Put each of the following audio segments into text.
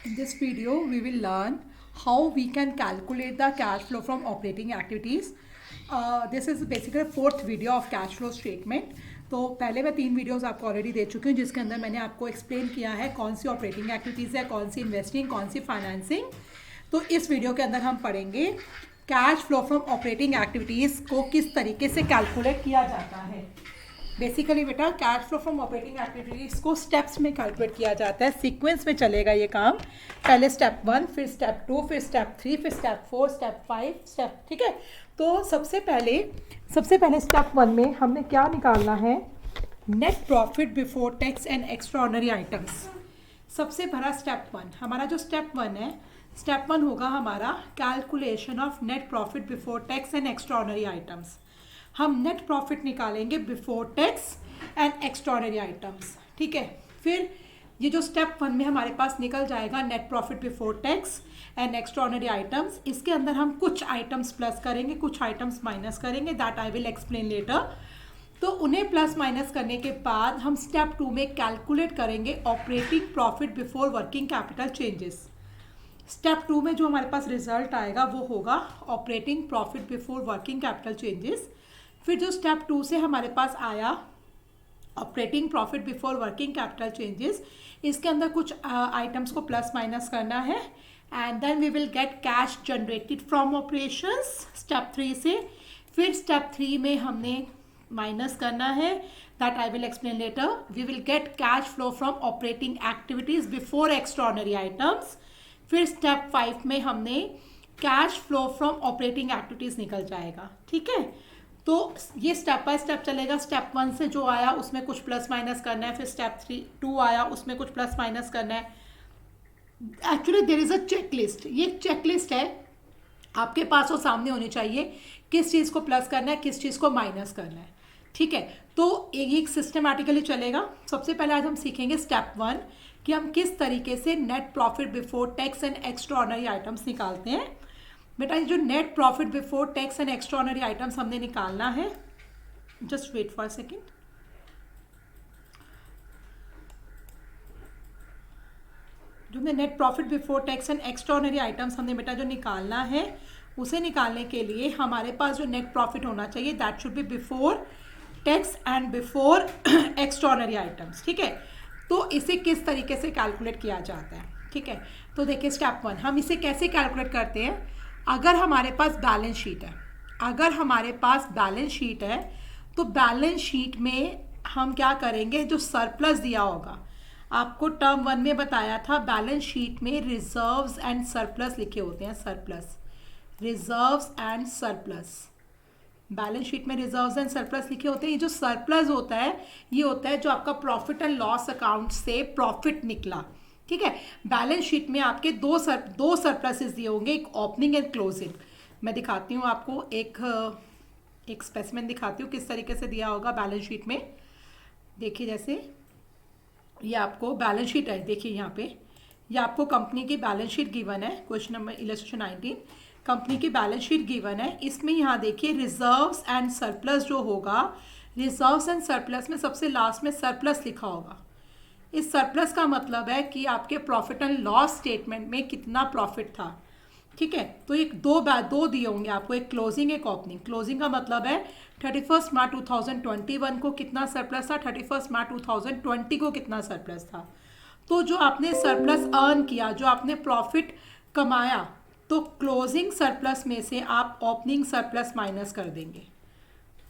In this video, we will learn how we can calculate the cash flow from operating activities. This is basically fourth video of cash flow statement. तो पहले मैं 3 videos आपको already दे चुकी हूँ जिसके अंदर मैंने आपको एक्सप्लेन किया है कौन सी ऑपरेटिंग एक्टिविटीज़ है, कौन सी इन्वेस्टिंग, कौन सी फाइनेंसिंग. तो इस वीडियो के अंदर हम पढ़ेंगे cash flow from operating activities को किस तरीके से कैलकुलेट किया जाता है. बेसिकली बेटा cash flow from operating activities को स्टेप्स में कैलकुलेट किया जाता है. सीक्वेंस में चलेगा ये काम. पहले स्टेप 1, फिर स्टेप 2, फिर स्टेप 3, फिर स्टेप 4, स्टेप 5 स्टेप. ठीक है. तो सबसे पहले स्टेप 1 में हमने क्या निकालना है, net profit before tax and extraordinary items. सबसे बड़ा स्टेप 1 हमारा जो स्टेप 1 है, स्टेप 1 होगा हमारा calculation of net profit before tax and extraordinary items. हम नेट प्रॉफिट निकालेंगे before tax and extraordinary items. ठीक है. फिर ये जो स्टेप 1 में हमारे पास निकल जाएगा net profit before tax and extraordinary items. इसके अंदर हम कुछ आइटम्स प्लस करेंगे, कुछ आइटम्स माइनस करेंगे. That I will explain letter. तो उन्हें प्लस माइनस करने के बाद हम स्टेप 2 में कैलकुलेट करेंगे operating profit before working capital changes. Step 2 में जो हमारे पास रिजल्ट आएगा वो होगा operating profit before working capital changes. फिर जो स्टेप 2 से हमारे पास आया operating profit before working capital changes, इसके अंदर कुछ आइटम्स को प्लस माइनस करना है and then we will get cash generated from operations step 3 से. फिर स्टेप 3 में हमने माइनस करना है, that I will explain later. We will get cash flow from operating activities before extraordinary items. फिर स्टेप 5 में हमने cash flow from operating activities निकल जाएगा. ठीक है. तो ये स्टेप बाय स्टेप चलेगा. स्टेप 1 से जो आया उसमें कुछ प्लस माइनस करना है. फिर स्टेप 2 आया उसमें कुछ प्लस माइनस करना है. Actually there is a checklist. ये चेकलिस्ट है आपके पास, वो सामने होनी चाहिए. किस चीज़ को प्लस करना है, किस चीज़ को माइनस करना है. ठीक है. तो एक सिस्टमैटिकली चलेगा. सबसे पहले आज हम सीखेंगे स्टेप 1 कि हम किस तरीके से net profit before tax and extraordinary items निकालते हैं. बेटा ये जो net profit before tax and extraordinary items हमने निकालना है, just wait for a second. जो हमने net profit before tax and extraordinary items हमने बेटा जो निकालना है, उसे निकालने के लिए हमारे पास जो नेट प्रॉफिट होना चाहिए that should be before tax and before extraordinary items. ठीक है. तो इसे किस तरीके से कैलकुलेट किया जाता है. ठीक है. तो देखिए स्टेप 1 हम इसे कैसे कैलकुलेट करते हैं. अगर हमारे पास बैलेंस शीट है, तो बैलेंस शीट में हम क्या करेंगे, जो सरप्लस दिया होगा, आपको टर्म 1 में बताया था बैलेंस शीट में रिजर्व्स एंड सरप्लस लिखे होते हैं. Reserves and surplus. Balance sheet में रिजर्व्स एंड सरप्लस लिखे होते हैं. ये जो सरप्लस होता है, ये होता है जो आपका प्रॉफिट एंड लॉस अकाउंट से प्रॉफिट निकला. ठीक है. बैलेंस शीट में आपके दो सरप्लसेस दिए होंगे, एक ओपनिंग एंड क्लोजिंग. मैं दिखाती हूँ आपको एक स्पेसिमेन दिखाती हूँ किस तरीके से दिया होगा बैलेंस शीट में. देखिए जैसे ये आपको बैलेंस शीट है, देखिए यहाँ पे ये आपको कंपनी की बैलेंस शीट गिवन है. क्वेश्चन नंबर इलस्ट्रेशन 19 कंपनी की बैलेंस शीट गिवन है. इसमें यहाँ देखिए रिजर्व्स एंड सरप्लस जो होगा, रिजर्व्स एंड सरप्लस में सबसे लास्ट में सरप्लस लिखा होगा. इस सरप्लस का मतलब है कि आपके प्रॉफिट एंड लॉस स्टेटमेंट में कितना प्रॉफिट था. ठीक है. तो एक दो दिए होंगे आपको, एक क्लोजिंग एक ओपनिंग. क्लोजिंग का मतलब है 31 मार्च 2021 को कितना सरप्लस था, 31 मार्च 2020 को कितना सरप्लस था. तो जो आपने सरप्लस अर्न किया, जो आपने प्रॉफिट कमाया, तो क्लोजिंग सरप्लस में से आप ओपनिंग सरप्लस माइनस कर देंगे.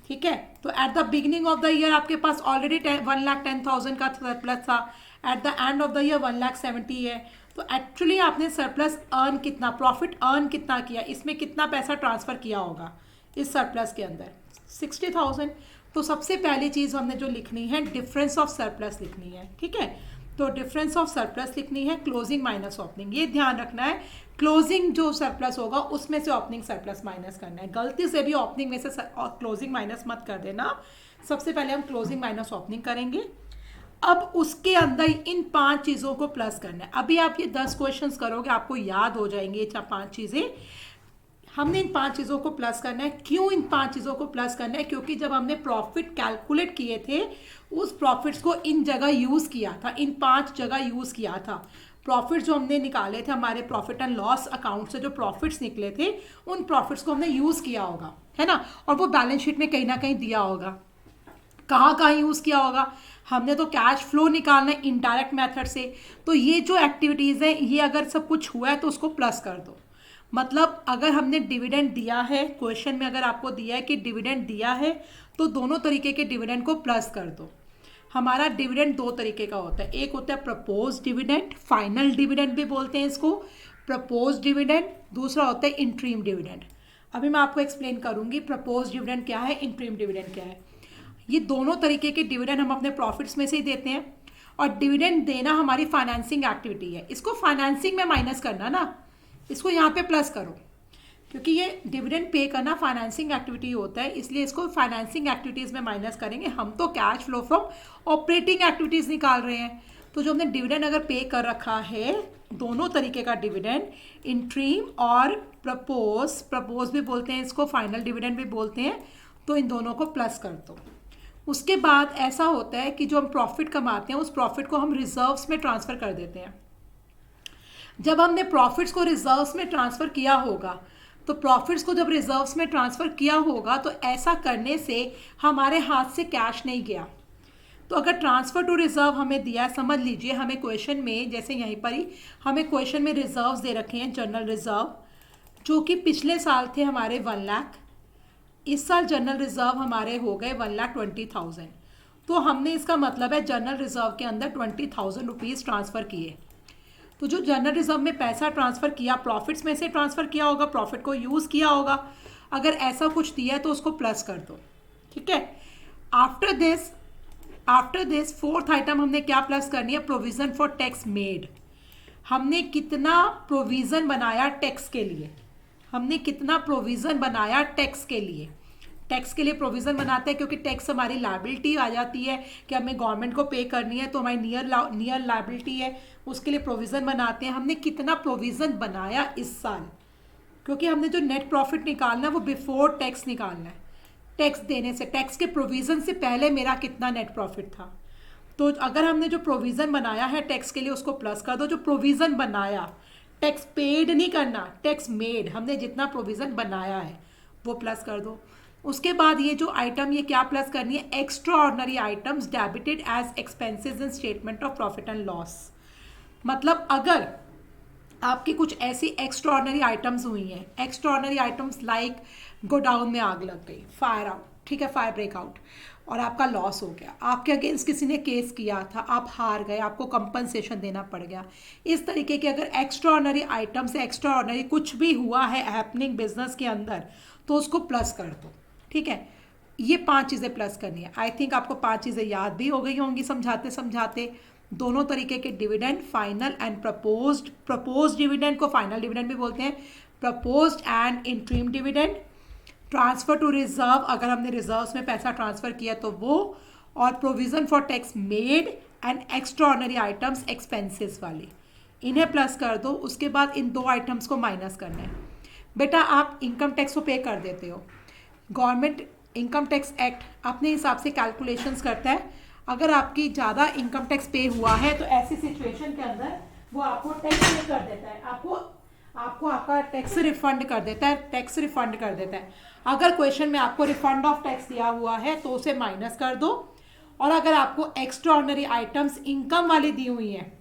ठीक है. तो at the beginning of the year आपके पास ऑलरेडी 1,10,000 का सरप्लस था. At the end of the year 1,70,000 है. तो एक्चुअली आपने सरप्लस अर्न कितना, प्रॉफिट अर्न कितना किया, इसमें कितना पैसा ट्रांसफर किया होगा इस सरप्लस के अंदर, 60,000. तो सबसे पहली चीज़ हमने जो लिखनी है डिफरेंस ऑफ सरप्लस लिखनी है. ठीक है. तो डिफरेंस ऑफ सरप्लस लिखनी है, क्लोजिंग माइनस ओपनिंग. ये ध्यान रखना है, क्लोजिंग जो सरप्लस होगा उसमें से ओपनिंग सरप्लस माइनस करना है. गलती से भी ओपनिंग में से क्लोजिंग माइनस मत कर देना. सबसे पहले हम क्लोजिंग माइनस ओपनिंग करेंगे. अब उसके अंदर इन 5 चीज़ों को प्लस करना है. अभी आप ये 10 क्वेश्चंस करोगे, आपको याद हो जाएंगे ये 5 चीज़ें. हमने इन 5 चीज़ों को प्लस करना है। क्यों इन 5 चीज़ों को प्लस करना है? क्योंकि जब हमने प्रॉफिट कैलकुलेट किए थे उस प्रॉफिट्स को इन जगह यूज़ किया था, इन 5 जगह यूज़ किया था। प्रॉफिट जो हमने निकाले थे हमारे प्रॉफिट एंड लॉस अकाउंट से, जो प्रॉफिट्स निकले थे उन प्रॉफिट्स को हमने यूज़ किया होगा, है ना, और वो बैलेंस शीट में कहीं ना कहीं दिया होगा। कहाँ कहाँ यूज़ किया होगा? हमने तो कैश फ्लो निकालना है इनडायरेक्ट मेथड से, तो ये जो एक्टिविटीज़ हैं ये अगर सब कुछ हुआ है तो उसको प्लस कर दो। मतलब अगर हमने डिविडेंड दिया है, क्वेश्चन में अगर आपको दिया है कि डिविडेंड दिया है तो दोनों तरीके के डिविडेंड को प्लस कर दो। हमारा डिविडेंड 2 तरीके का होता है, एक होता है प्रपोज डिविडेंड, फाइनल डिविडेंड भी बोलते हैं इसको, प्रपोज डिविडेंड। दूसरा होता है इंट्रीम डिविडेंड। अभी मैं आपको एक्सप्लेन करूंगी प्रपोज डिविडेंड क्या है, इंट्रीम डिविडेंड क्या है। ये दोनों तरीके के डिविडेंड हम अपने प्रॉफिट्स में से ही देते हैं, और डिविडेंड देना हमारी फाइनेंसिंग एक्टिविटी है। इसको फाइनेंसिंग में माइनस करना ना, इसको यहाँ पे प्लस करो, क्योंकि ये डिविडेंड पे करना फाइनेंसिंग एक्टिविटी होता है, इसलिए इसको फाइनेंसिंग एक्टिविटीज़ में माइनस करेंगे। हम तो cash flow from operating activities निकाल रहे हैं, तो जो हमने डिविडेंड अगर पे कर रखा है, दोनों तरीके का डिविडेंड, इंट्रीम और प्रपोज भी बोलते हैं इसको, फाइनल डिविडेंड भी बोलते हैं, तो इन दोनों को प्लस कर दो। उसके बाद ऐसा होता है कि जो हम प्रॉफिट कमाते हैं उस प्रॉफिट को हम रिजर्व्स में ट्रांसफ़र कर देते हैं। जब हमने प्रॉफिट्स को रिजर्व्स में ट्रांसफ़र किया होगा, तो प्रॉफिट्स को जब रिजर्व्स में ट्रांसफ़र किया होगा तो ऐसा करने से हमारे हाथ से कैश नहीं गया। तो अगर ट्रांसफ़र टू रिजर्व हमें दिया, समझ लीजिए हमें क्वेश्चन में, जैसे यहीं पर ही हमें क्वेश्चन में रिजर्व्स दे रखे हैं, जनरल रिजर्व, जो कि पिछले साल थे हमारे 1 लाख, इस साल जनरल रिजर्व हमारे हो गए 1,20,000। तो हमने, इसका मतलब है जनरल रिजर्व के अंदर 20,000 रुपीज़ ट्रांसफ़र किए। तो जो जनरल रिजर्व में पैसा ट्रांसफ़र किया, प्रॉफिट्स में से ट्रांसफ़र किया होगा, प्रॉफिट को यूज़ किया होगा। अगर ऐसा कुछ दिया है तो उसको प्लस कर दो, ठीक है। आफ्टर दिस फोर्थ आइटम हमने क्या प्लस करनी है? Provision for tax made. हमने कितना प्रोविज़न बनाया टैक्स के लिए, हमने कितना प्रोविज़न बनाया टैक्स के लिए। टैक्स के लिए प्रोविज़न बनाते हैं क्योंकि टैक्स हमारी लायबिलिटी आ जाती है कि हमें गवर्नमेंट को पे करनी है, तो हमारी नियर लायबिलिटी है, उसके लिए प्रोविज़न बनाते हैं। हमने कितना प्रोविज़न बनाया इस साल, क्योंकि हमने जो नेट प्रॉफिट निकालना है वो बिफोर टैक्स निकालना है, टैक्स देने से, टैक्स के प्रोविज़न से पहले मेरा कितना नेट प्रॉफिट था। तो अगर हमने जो प्रोविज़न बनाया है टैक्स के लिए उसको प्लस कर दो। जो प्रोविज़न बनाया, टैक्स पेड नहीं करना, टैक्स मेड, हमने जितना प्रोविज़न बनाया है वो प्लस कर दो। उसके बाद ये जो आइटम, ये क्या प्लस करनी है? Extra ordinary items debited as expenses in statement of profit and loss. मतलब अगर आपकी कुछ ऐसी एक्स्ट्रा ऑर्डनरी आइटम्स हुई हैं, extra ordinary items like godown में आग लग गई, फायर आउट, ठीक है, फायर ब्रेकआउट, और आपका लॉस हो गया, आपके अगेंस्ट किसी ने केस किया था, आप हार गए, आपको कंपनसेशन देना पड़ गया। इस तरीके के अगर extra ordinary items, extra ordinary कुछ भी हुआ है हैपनिंग बिजनेस के अंदर, तो उसको प्लस कर दो, ठीक है। ये 5 चीज़ें प्लस करनी है। आई थिंक आपको 5 चीज़ें याद भी हो गई होंगी समझाते समझाते। दोनों तरीके के dividend, final and proposed dividend को फाइनल डिविडेंड भी बोलते हैं, proposed and interim dividend, transfer to reserve, अगर हमने रिजर्व्स में पैसा ट्रांसफ़र किया तो वो, और provision for tax made and extra ordinary items expenses वाली, इन्हें प्लस कर दो। उसके बाद इन 2 आइटम्स को माइनस करना है। बेटा आप इनकम टैक्स को पे कर देते हो, गवर्नमेंट इनकम टैक्स एक्ट अपने हिसाब से कैलकुलेशंस करता है। अगर आपकी ज़्यादा इनकम टैक्स पे हुआ है तो ऐसी सिचुएशन के अंदर वो आपको टैक्स पे कर देता है, आपको आपका टैक्स रिफंड कर देता है, अगर क्वेश्चन में आपको रिफंड ऑफ टैक्स दिया हुआ है तो उसे माइनस कर दो। और अगर आपको एक्स्ट्रा ऑर्डिनरी आइटम्स इनकम वाली दी हुई हैं,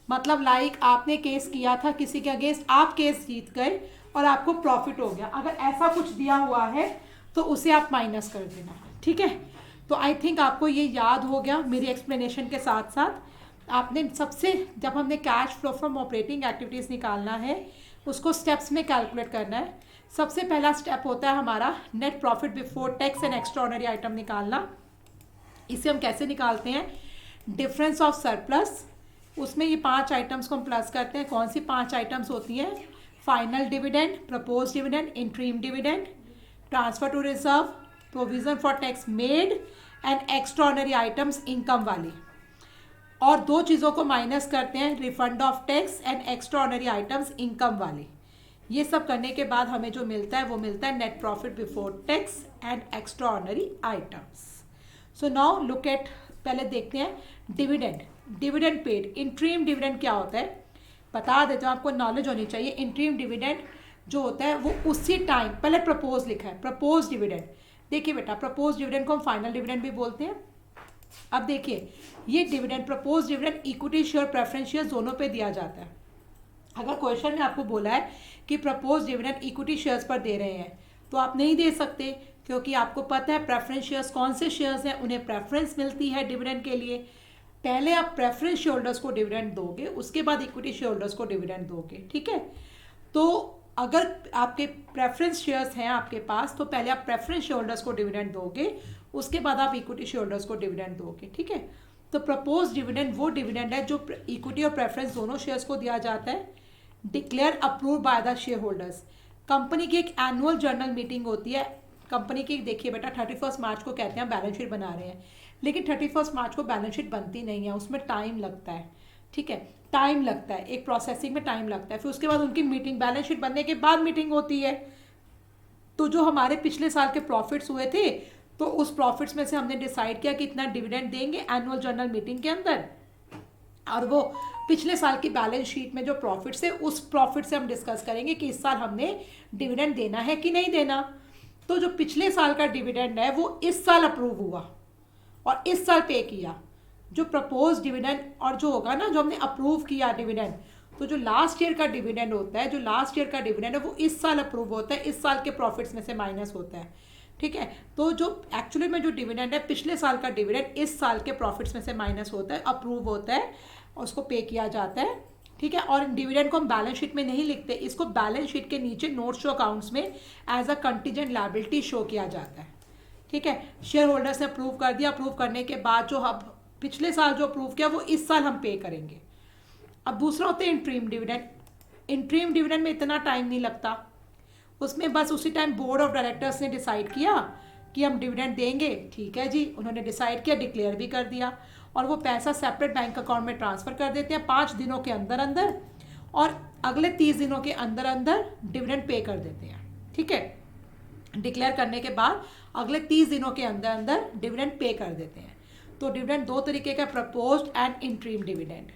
मतलब लाइक आपने केस किया था किसी के अगेंस्ट, आप केस जीत गए और आपको प्रॉफिट हो गया, अगर ऐसा कुछ दिया हुआ है तो उसे आप माइनस कर देना, ठीक है। तो आई थिंक आपको ये याद हो गया मेरी एक्सप्लेनेशन के साथ साथ। आपने सबसे, जब हमने cash flow from operating activities निकालना है उसको स्टेप्स में कैलकुलेट करना है। सबसे पहला स्टेप होता है हमारा net profit before tax and extra ordinary item निकालना। इसे हम कैसे निकालते हैं? डिफरेंस ऑफ सरप्लस, उसमें ये 5 आइटम्स को हम प्लस करते हैं। कौन सी 5 आइटम्स होती हैं? Final dividend, propose dividend, interim dividend, transfer to reserve, provision for tax made and extra ordinary items income वाली। और 2 चीज़ों को माइनस करते हैं, refund of tax and extra ordinary items income वाली। ये सब करने के बाद हमें जो मिलता है वो मिलता है net profit before tax and extra ordinary items. So now look at, पहले देखते हैं dividend. Dividend paid, interim dividend क्या होता है बता देते हो, आपको नॉलेज होनी चाहिए। इंट्रीम डिविडेंड जो होता है वो उसी टाइम, पहले प्रपोज लिखा है, प्रपोज डिविडेंड। देखिए बेटा, प्रपोज डिविडेंड को हम फाइनल डिविडेंड भी बोलते हैं। अब देखिए ये dividend, propose dividend equity share, preference share दोनों पे दिया जाता है। अगर क्वेश्चन में आपको बोला है कि प्रपोज डिविडेंड इक्विटी शेयर्स पर दे रहे हैं तो आप नहीं दे सकते, क्योंकि आपको पता है प्रेफरेंस शेयर्स कौन से शेयर्स हैं, उन्हें प्रेफरेंस मिलती है डिविडेंड के लिए। पहले आप प्रेफरेंस शेयर होल्डर्स को डिविडेंड दोगे, उसके बाद इक्विटी शेयर होल्डर्स को डिविडेंड दोगे, ठीक है। तो अगर आपके प्रेफरेंस शेयर्स हैं आपके पास तो पहले आप प्रेफरेंस शेयर होल्डर्स को डिविडेंड दोगे, उसके बाद आप इक्विटी शेयर होल्डर्स को डिविडेंड दोगे, ठीक है। तो प्रपोज डिविडेंड वो डिविडेंड है जो इक्विटी और प्रेफरेंस दोनों शेयर्स को दिया जाता है। Declare approve by the share holders. Company की एक एनुअल जर्नल मीटिंग होती है कंपनी की। देखिए बेटा 31 मार्च को कहते हैं बैलेंस शीट बना रहे हैं, लेकिन 31 मार्च को बैलेंस शीट बनती नहीं है, उसमें टाइम लगता है, ठीक है। टाइम लगता है, एक प्रोसेसिंग में टाइम लगता है, फिर उसके बाद उनकी मीटिंग, बैलेंस शीट बनने के बाद मीटिंग होती है। तो जो हमारे पिछले साल के प्रॉफिट्स हुए थे तो उस प्रॉफिट्स में से हमने डिसाइड किया कि इतना डिविडेंड देंगे एनुअल जर्नल मीटिंग के अंदर, और वो पिछले साल की बैलेंस शीट में जो प्रॉफिट्स है उस प्रॉफिट से हम डिस्कस करेंगे कि इस साल हमने डिविडेंड देना है कि नहीं देना। तो जो पिछले साल का डिविडेंड है वो इस साल अप्रूव हुआ और इस साल पे किया। जो प्रपोज डिविडेंड और जो होगा ना, जो हमने अप्रूव किया डिविडेंड, तो जो लास्ट ईयर का डिविडेंड होता है, जो लास्ट ईयर का डिविडेंड है वो इस साल अप्रूव होता है, इस साल के प्रॉफिट्स में से माइनस होता है, ठीक है। तो जो एक्चुअली में जो डिविडेंड है पिछले साल का डिविडेंड इस साल के प्रॉफिट्स में से माइनस होता है, अप्रूव होता है, उसको पे किया जाता है, ठीक है। और डिविडेंड को हम बैलेंस शीट में नहीं लिखते, इसको बैलेंस शीट के नीचे नोट्स टू अकाउंट्स में as a contingent liability show किया जाता है, ठीक है। शेयर होल्डर्स ने अप्रूव कर दिया, अप्रूव करने के बाद जो हम पिछले साल जो अप्रूव किया वो इस साल हम पे करेंगे। अब दूसरा होता है इंट्रीम डिविडेंड। इंट्रीम डिविडेंड में इतना टाइम नहीं लगता, उसमें बस उसी टाइम बोर्ड ऑफ डायरेक्टर्स ने डिसाइड किया कि हम डिविडेंड देंगे, ठीक है जी, उन्होंने डिसाइड किया, डिक्लेयर भी कर दिया, और वो पैसा सेपरेट बैंक अकाउंट में ट्रांसफ़र कर देते हैं 5 दिनों के अंदर अंदर, और अगले 30 दिनों के अंदर अंदर डिविडेंड पे कर देते हैं, ठीक है। डिक्लेयर करने के बाद अगले 30 दिनों के अंदर अंदर डिविडेंड पे कर देते हैं। तो डिविडेंड दो तरीके का, प्रपोज्ड एंड इंट्रीम डिविडेंड।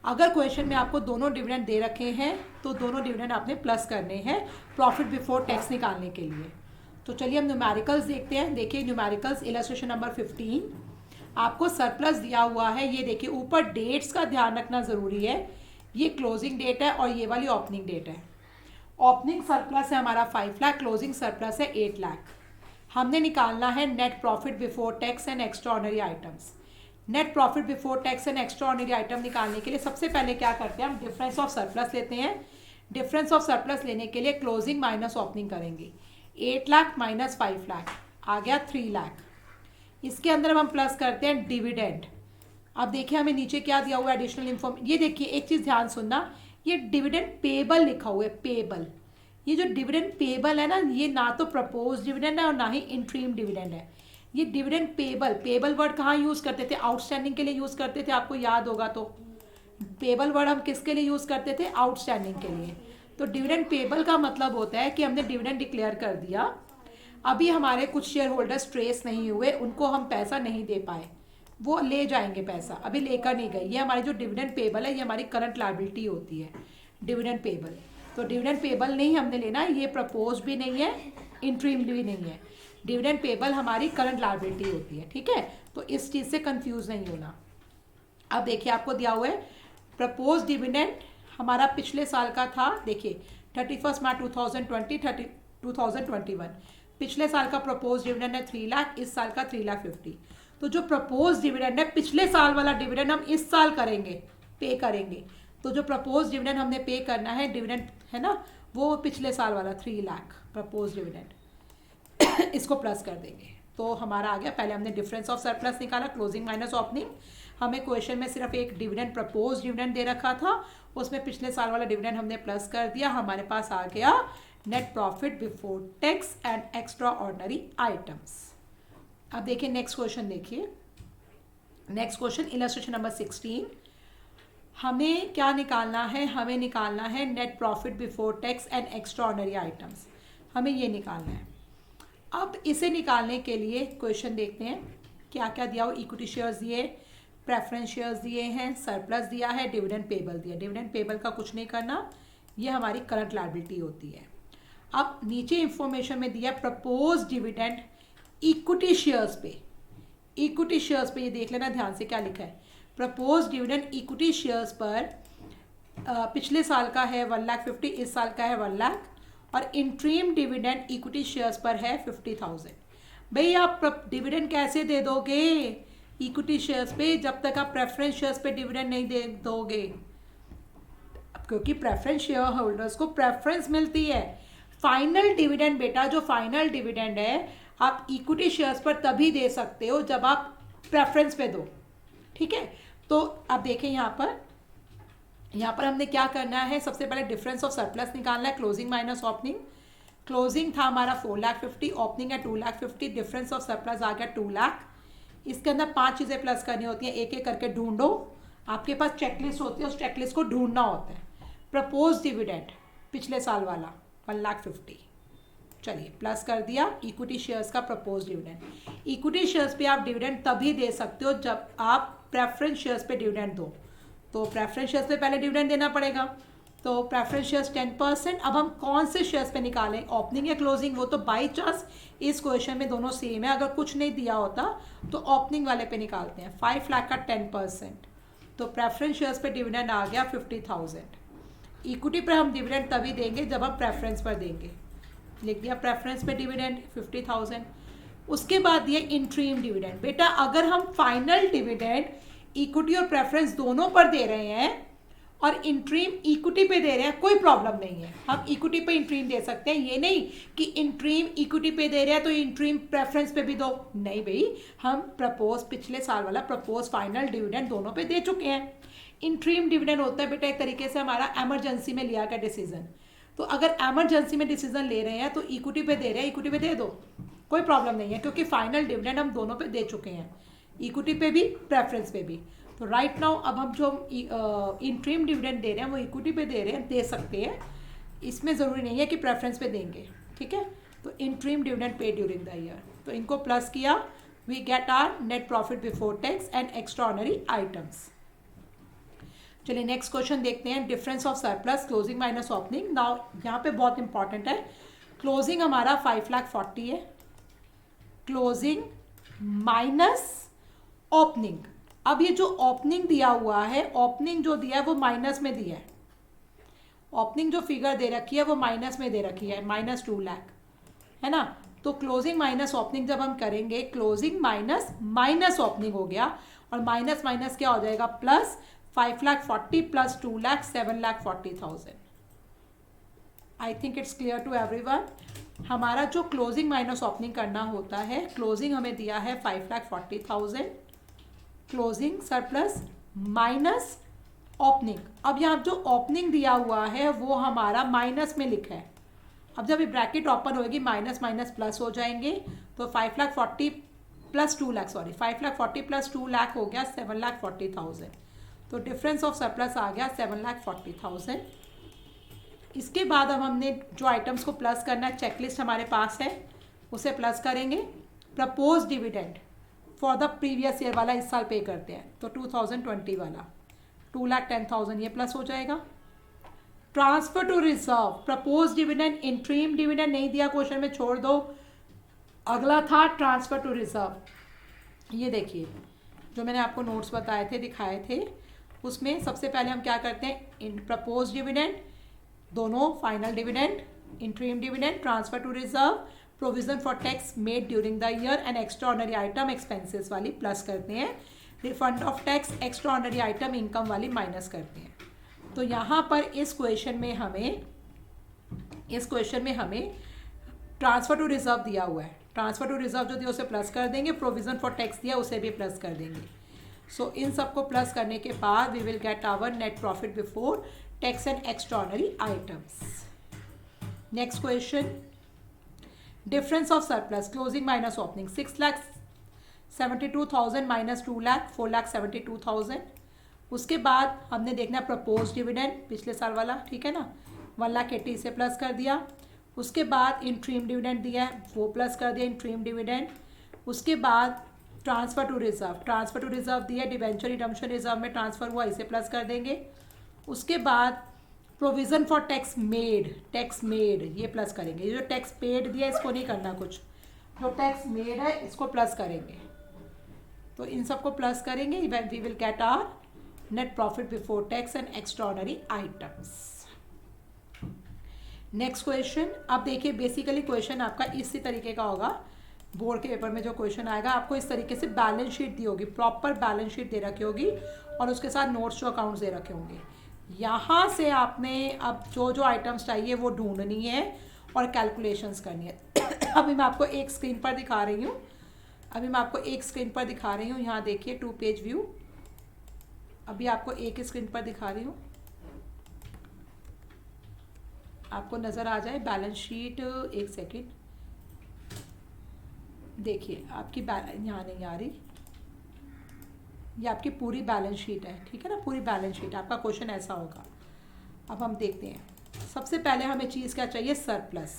अगर क्वेश्चन में आपको दोनों डिविडेंड दे रखे हैं तो दोनों डिविडेंड आपने प्लस करने हैं प्रॉफिट बिफोर टैक्स निकालने के लिए। तो चलिए हम न्यूमेरिकल्स देखते हैं। देखिए न्यूमेरिकल्स इलस्ट्रेशन नंबर 15, आपको सरप्लस दिया हुआ है। ये देखिए ऊपर डेट्स का ध्यान रखना ज़रूरी है, ये क्लोजिंग डेट है और ये वाली ओपनिंग डेट है। ओपनिंग सरप्लस है हमारा 5 लाख, क्लोजिंग सरप्लस है 8 लाख। हमने निकालना है net profit before tax and extraordinary items. Net profit before tax and extraordinary item निकालने के लिए सबसे पहले क्या करते हैं, हम डिफरेंस ऑफ सरप्लस लेते हैं। डिफरेंस ऑफ सरप्लस लेने के लिए क्लोजिंग माइनस ओपनिंग करेंगे। 8 लाख माइनस 5 लाख आ गया 3 लाख। इसके अंदर हम प्लस करते हैं डिविडेंड। अब देखिए हमें नीचे क्या दिया हुआ है, एडिशनल इन्फॉर्मेशन। ये देखिए एक चीज़ ध्यान सुनना, ये डिविडेंड पेबल लिखा हुआ है, पेबल। ये जो डिविडेंड पेबल है ना, ये ना तो प्रपोज डिविडेंड है और ना ही इंट्रीम डिविडेंड है, ये डिविडेंड पेबल। पेबल वर्ड कहाँ यूज़ करते थे, आउटस्टैंडिंग के लिए यूज़ करते थे, आपको याद होगा। तो पेबल वर्ड हम किसके लिए यूज़ करते थे, आउटस्टैंडिंग के लिए। तो डिविडेंड पेबल का मतलब होता है कि हमने डिविडेंड डिक्लेयर कर दिया, अभी हमारे कुछ शेयर होल्डर्स ट्रेस नहीं हुए, उनको हम पैसा नहीं दे पाए, वो ले जाएंगे पैसा, अभी लेकर नहीं गए। ये हमारी जो डिविडेंड पेबल है ये हमारी करंट लायबिलिटी होती है, डिविडेंड पेबल। तो डिविडेंड पेबल नहीं हमने लेना, ये प्रपोज भी नहीं है, इंट्रीम भी नहीं है। डिविडेंड पेबल हमारी करंट लायबिलिटी होती है, ठीक है। तो इस चीज़ से कंफ्यूज नहीं होना। अब देखिए आपको दिया हुआ है प्रपोज डिविडेंड हमारा पिछले साल का था, देखिए 31 मार्च 2021। पिछले साल का प्रपोज डिविडेंड है 3 लाख, इस साल का 3,50,000। तो जो प्रपोज डिविडेंड है पिछले साल वाला डिविडेंड हम इस साल करेंगे, पे करेंगे। तो जो प्रपोज डिविडेंड हमने पे करना है, डिविडेंड है ना, वो पिछले साल वाला 3 लाख प्रपोज डिविडेंड इसको प्लस कर देंगे। तो हमारा आ गया, पहले हमने डिफरेंस ऑफ सरप्लस निकाला, क्लोजिंग माइनस ओपनिंग। हमें क्वेश्चन में सिर्फ एक डिविडेंड प्रपोज डिविडेंड दे रखा था, उसमें पिछले साल वाला डिविडेंड हमने प्लस कर दिया, हमारे पास आ गया net profit before tax and extra ordinary items. अब देखिए नेक्स्ट क्वेश्चन, देखिए नेक्स्ट क्वेश्चन इलस्ट्रेशन नंबर 16। हमें क्या निकालना है, हमें निकालना है net profit before tax and extraordinary items, हमें ये निकालना है। अब इसे निकालने के लिए क्वेश्चन देखते हैं क्या क्या दिया हो। इक्विटी शेयर्स दिए, प्रेफरेंस शेयर्स दिए हैं, सरप्लस दिया है, डिविडेंड पेबल दिया। डिविडेंड पेबल का कुछ नहीं करना, ये हमारी करंट लायबिलिटी होती है। अब नीचे इंफॉर्मेशन में दिया प्रपोज डिविडेंड इक्विटी शेयर्स पे, इक्विटी शेयर्स पे ये देख लेना ध्यान से क्या लिखा है। प्रपोज डिविडेंड इक्विटी शेयर्स पर पिछले साल का है 1,50,000, इस साल का है 1,00,000, और इंट्रीम डिविडेंड इक्विटी शेयर्स पर है 50,000। भाई आप डिविडेंड कैसे दे दोगे इक्विटी शेयर्स पे जब तक आप प्रेफरेंस शेयर्स पे डिविडेंड नहीं दे दोगे, क्योंकि प्रेफरेंस शेयर होल्डर्स को प्रेफरेंस मिलती है। फाइनल डिविडेंड बेटा, जो फाइनल डिविडेंड है आप इक्विटी शेयर्स पर तभी दे सकते हो जब आप प्रेफरेंस पे दो, ठीक है। तो आप देखें यहाँ पर हमने क्या करना है, सबसे पहले डिफरेंस ऑफ सरप्लस निकालना है, क्लोजिंग माइनस ओपनिंग। क्लोजिंग था हमारा 4,50,000, ओपनिंग है 2,50,000, डिफरेंस ऑफ सरप्लस आ गया 2,00,000। इसके अंदर 5 चीज़ें प्लस करनी होती हैं, एक एक करके ढूंढो, आपके पास चेकलिस्ट होती है, उस चेकलिस्ट को ढूंढना होता है। प्रपोज डिविडेंड पिछले साल वाला 1,50,000, चलिए प्लस कर दिया। इक्विटी शेयर्स का प्रपोज डिविडेंड, इक्विटी शेयर्स पे आप डिविडेंड तभी दे सकते हो जब आप प्रेफरेंस शेयर्स पे डिविडेंड दो, तो प्रेफरेंस शेयर्स पे पहले डिविडेंड देना पड़ेगा। तो प्रेफरेंस शेयर्स 10%। अब हम कौन से शेयर्स पे निकालें, ओपनिंग या क्लोजिंग, वो तो बाई चांस इस क्वेश्चन में दोनों सेम है, अगर कुछ नहीं दिया होता तो ओपनिंग वाले पे निकालते हैं। 5 लाख का 10%, तो प्रेफरेंस शेयर्स पे डिविडेंड आ गया 50,000। इक्विटी पर हम डिविडेंड तभी देंगे जब हम प्रेफरेंस पर देंगे, लिख दिया प्रेफरेंस पे डिविडेंड 50,000। उसके बाद दिया इंट्रीम डिविडेंड। बेटा अगर हम फाइनल डिविडेंड इक्विटी और प्रेफरेंस दोनों पर दे रहे हैं और इंट्रीम इक्विटी पे दे रहे हैं, कोई प्रॉब्लम नहीं है, हम इक्विटी पे इंट्रीम दे सकते हैं। ये नहीं कि इंट्रीम इक्विटी पे दे रहे हैं तो इंट्रीम प्रेफरेंस पे भी दो, नहीं भाई, हम प्रपोज पिछले साल वाला प्रपोज फाइनल डिविडेंड दोनों पे दे चुके हैं। इंट्रीम डिविडेंड होता है बेटा एक तरीके से हमारा एमरजेंसी में लिया गया डिसीजन, तो अगर एमरजेंसी में डिसीजन ले रहे हैं तो इक्विटी पे दे रहे हैं, इक्विटी पे दे दो, कोई प्रॉब्लम नहीं है, क्योंकि फाइनल डिविडेंड हम दोनों पे दे चुके हैं, इक्विटी पे भी प्रेफरेंस पे भी। तो राइट नाउ अब हम जो इंट्रीम डिविडेंड दे रहे हैं वो इक्विटी पे दे रहे हैं, दे सकते हैं, इसमें ज़रूरी नहीं है कि प्रेफरेंस पे देंगे, ठीक है। तो interim dividend pay during the year, तो इनको प्लस किया, we get our net profit before tax and extraordinary items. चलिए नेक्स्ट क्वेश्चन देखते हैं, difference of surplus closing minus opening. Now यहाँ पे बहुत इंपॉर्टेंट है, क्लोजिंग हमारा 5,40,000 है, क्लोजिंग माइनस ओपनिंग। अब ये जो ओपनिंग दिया हुआ है, ओपनिंग जो दिया है वो माइनस में दिया है, ओपनिंग जो फिगर दे रखी है वो माइनस में दे रखी है, -2,00,000 है ना। तो क्लोजिंग माइनस ओपनिंग जब हम करेंगे, क्लोजिंग माइनस माइनस ओपनिंग हो गया, और माइनस माइनस क्या हो जाएगा, plus 5,40,000 plus 2,00,000 7,40,000। I think it's clear to everyone. हमारा जो क्लोजिंग माइनस ओपनिंग करना होता है, क्लोजिंग हमें दिया है 5,40,000, क्लोजिंग सरप्लस माइनस ओपनिंग। अब यहाँ जो ओपनिंग दिया हुआ है वो हमारा माइनस में लिखा है, अब जब ये ब्रैकेट ओपन होगी माइनस माइनस प्लस हो जाएंगे, तो 5,40,000 प्लस 2,00,000, सॉरी 5,40,000 प्लस 2,00,000 हो गया 7,40,000, तो डिफरेंस ऑफ सरप्लस आ गया 7,40,000। इसके बाद अब हमने जो आइटम्स को प्लस करना है, चेकलिस्ट हमारे पास है, उसे प्लस करेंगे। Propose dividend for the previous year वाला इस साल पे करते हैं, तो 2020 वाला 2,10,000 ये प्लस हो जाएगा। Transfer to reserve, propose dividend, interim dividend नहीं दिया क्वेश्चन में, छोड़ दो। अगला था ट्रांसफर टू रिजर्व, ये देखिए जो मैंने आपको नोट्स बताए थे, दिखाए थे, उसमें सबसे पहले हम क्या करते हैं, प्रपोज डिविडेंड, दोनों final dividend, interim dividend, transfer to reserve, provision for tax made during the year and extraordinary item expenses वाली प्लस करते हैं, refund of tax extraordinary item income वाली माइनस करते हैं। तो यहाँ पर इस क्वेश्चन में हमें ट्रांसफर टू रिजर्व दिया हुआ है, ट्रांसफर टू रिजर्व जो दिया उसे प्लस कर देंगे, प्रोविजन फॉर टैक्स दिया उसे भी प्लस कर देंगे। सो इन सबको प्लस करने के बाद we will get our net profit before tax and extraordinary items. Next question, difference of surplus closing minus opening, 6,72,000 minus 2,00,000 4,72,000, उसके बाद हमने देखना है प्रपोज डिविडेंड, पिछले साल वाला, ठीक है ना, 1,80,000 से प्लस कर दिया। उसके बाद इंट्रीम डिविडेंड दिया है, वो प्लस कर दिया इंट्रीम डिविडेंड। उसके बाद ट्रांसफ़र टू रिजर्व दिया, डिवेंचर रिडम्पशन रिजर्व में ट्रांसफ़र हुआ, इसे प्लस कर देंगे। उसके बाद प्रोविज़न फॉर टैक्स मेड ये प्लस करेंगे। ये जो टैक्स पेड दिया इसको नहीं करना कुछ, जो टैक्स मेड है इसको प्लस करेंगे। तो इन सबको प्लस करेंगे, we will get our net profit before tax and extraordinary items. Next question, अब देखिए बेसिकली क्वेश्चन आपका इसी तरीके का होगा। बोर्ड के पेपर में जो क्वेश्चन आएगा आपको इस तरीके से बैलेंस शीट दी होगी, प्रॉपर बैलेंस शीट दे रखी होगी और उसके साथ नोट्स टू अकाउंट्स दे रखे होंगे। यहाँ से आपने अब जो जो आइटम्स चाहिए वो ढूंढनी है और कैलकुलेशंस करनी है। अभी मैं आपको एक स्क्रीन पर दिखा रही हूँ, यहाँ देखिए 2 पेज व्यू, अभी आपको एक स्क्रीन पर दिखा रही हूँ, आपको नज़र आ जाए बैलेंस शीट। एक सेकेंड, देखिए आपकी यहाँ नहीं आ रही, ये आपकी पूरी बैलेंस शीट है, ठीक है ना, पूरी बैलेंस शीट। आपका क्वेश्चन ऐसा होगा। अब हम देखते हैं, सबसे पहले हमें चीज़ क्या चाहिए, सरप्लस।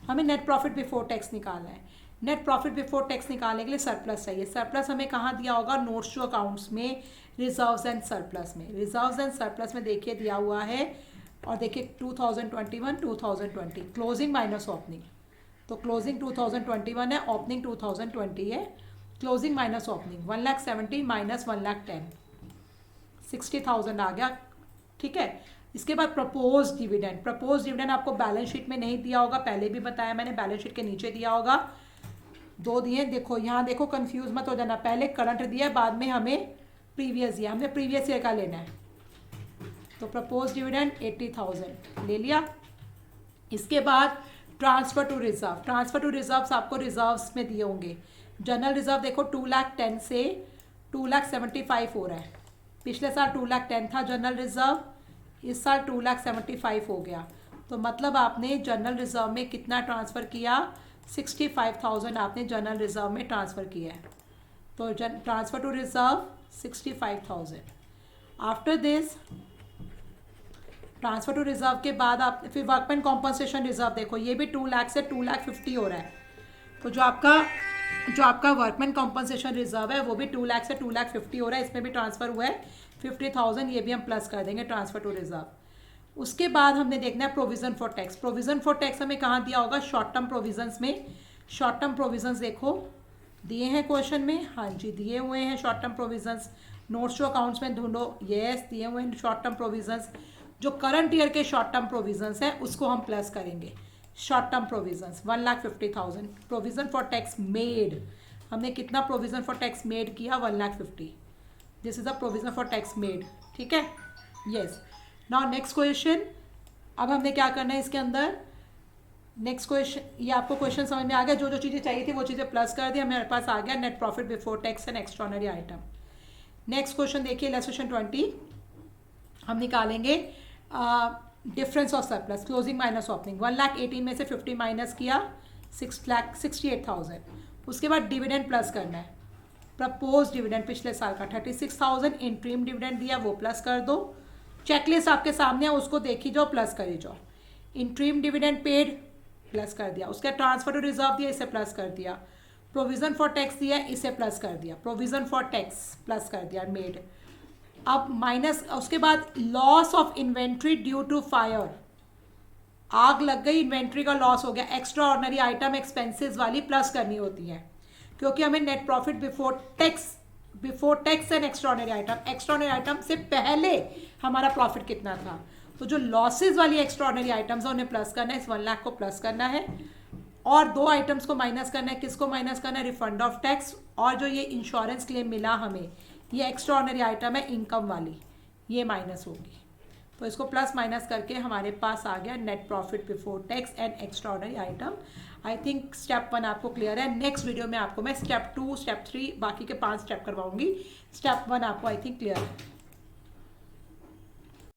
हमें नेट प्रॉफिट बिफोर टैक्स निकालना है। नेट प्रॉफिट बिफोर टैक्स निकालने के लिए सरप्लस चाहिए। सरप्लस हमें कहाँ दिया होगा, नोट्स टू अकाउंट्स में, रिजर्व्स एंड सरप्लस में। रिजर्व्स एंड सरप्लस में देखिए दिया हुआ है, और देखिए 2021 2020 क्लोजिंग माइनस ओपनिंग। तो क्लोजिंग 2021 है, ओपनिंग 2020 है। क्लोजिंग माइनस ओपनिंग 1,70,000 माइनस 1,10,000, 60,000 आ गया, ठीक है। इसके बाद प्रपोज डिविडेंड आपको बैलेंस शीट में नहीं दिया होगा, पहले भी बताया मैंने, बैलेंस शीट के नीचे दिया होगा। 2 दिए, देखो यहाँ देखो, कंफ्यूज मत हो जाना, पहले करंट दिया है, बाद में हमें प्रीवियस दिया, हमने प्रीवियस ईयर का लेना है। तो प्रपोज डिविडेंड 80,000 ले लिया। इसके बाद ट्रांसफ़र टू रिजर्व्स आपको रिजर्व्स में दिए होंगे। जनरल रिजर्व देखो 2,10,000 से 2,75,000 हो रहा है। पिछले साल 2,10,000 था जनरल रिजर्व, इस साल 2,75,000 हो गया। तो मतलब आपने जनरल रिजर्व में कितना ट्रांसफ़र किया, 65,000 आपने जनरल रिजर्व में ट्रांसफ़र किया है। तो transfer to reserve 65,000। After this transfer to reserve के बाद आप फिर वर्कमैन कॉम्पनसेशन रिजर्व देखो, ये भी 2,00,000 से 2,50,000 हो रहा है। तो जो आपका वर्कमैन कॉम्पनसेशन रिजर्व है वो भी 2,00,000 से 2,50,000 हो रहा है, इसमें भी ट्रांसफ़र हुआ है 50,000, ये भी हम प्लस कर देंगे ट्रांसफ़र टू रिजर्व। उसके बाद हमने देखना है प्रोविज़न फॉर टैक्स हमें कहाँ दिया होगा, शॉर्ट टर्म प्रोविजंस में। शॉर्ट टर्म प्रोविजंस देखो दिए हैं क्वेश्चन में, हाँ जी दिए हुए हैं short term provisions. Notes to accounts में ढूंढो, यस दिए हुए हैं शॉर्ट टर्म प्रोविजंस। जो करंट ईयर के शॉर्ट टर्म प्रोविजंस हैं उसको हम प्लस करेंगे। Short term provisions 1,50,000। Provision for tax made, हमने कितना प्रोविज़न फॉर टैक्स मेड किया, 1,50,000। This is a provision for tax made, ठीक है, यस। नाउ नेक्स्ट क्वेश्चन, अब हमने क्या करना है इसके अंदर, नेक्स्ट क्वेश्चन, ये आपको क्वेश्चन समझ में आ गया, जो जो चीज़ें चाहिए थी वो चीज़ें प्लस कर दी, हमारे पास आ गया net profit before tax and extraordinary item. Next question देखिए, इलस्ट्रेशन 20, हम निकालेंगे difference of surplus, closing minus opening. 1,18,000 में से 50 माइनस किया, 6,68,000। उसके बाद डिविडेंड प्लस करना है। प्रपोज डिविडेंड पिछले साल का 36,000, इंट्रीम डिविडेंड दिया वो प्लस कर दो। चेकलिस्ट आपके सामने है, उसको देखी जाओ, प्लस करी जाओ। इंट्रीम डिविडेंड पेड प्लस कर दिया, उसका ट्रांसफर टू रिजर्व दिया, इसे प्लस कर दिया। प्रोविज़न फॉर टैक्स दिया, इसे प्लस कर दिया। प्रोविज़न फॉर टैक्स प्लस कर दिया, मेड। अब माइनस, उसके बाद loss of inventory due to fire, आग लग गई, इन्वेंट्री का लॉस हो गया। एक्स्ट्रा ऑर्डिनरी आइटम एक्सपेंसेस वाली प्लस करनी होती है, क्योंकि हमें net profit before tax and extra ordinary item से पहले हमारा प्रॉफिट कितना था। तो जो लॉसेज वाली एक्स्ट्रा ऑर्डिनरी आइटम्स है उन्हें प्लस करना है, इस 1,00,000 को प्लस करना है। और 2 आइटम्स को माइनस करना है, किसको माइनस करना है, रिफंड ऑफ टैक्स, और जो ये इंश्योरेंस क्लेम मिला हमें, ये एक्स्ट्रा ऑर्डिनरी आइटम है इनकम वाली, ये माइनस होगी। तो इसको प्लस माइनस करके हमारे पास आ गया net profit before tax and extra ordinary item. I think step 1 आपको क्लियर है। नेक्स्ट वीडियो में आपको मैं स्टेप 2, स्टेप 3, बाकी के 5 स्टेप करवाऊंगी। स्टेप 1 आपको आई थिंक क्लियर है।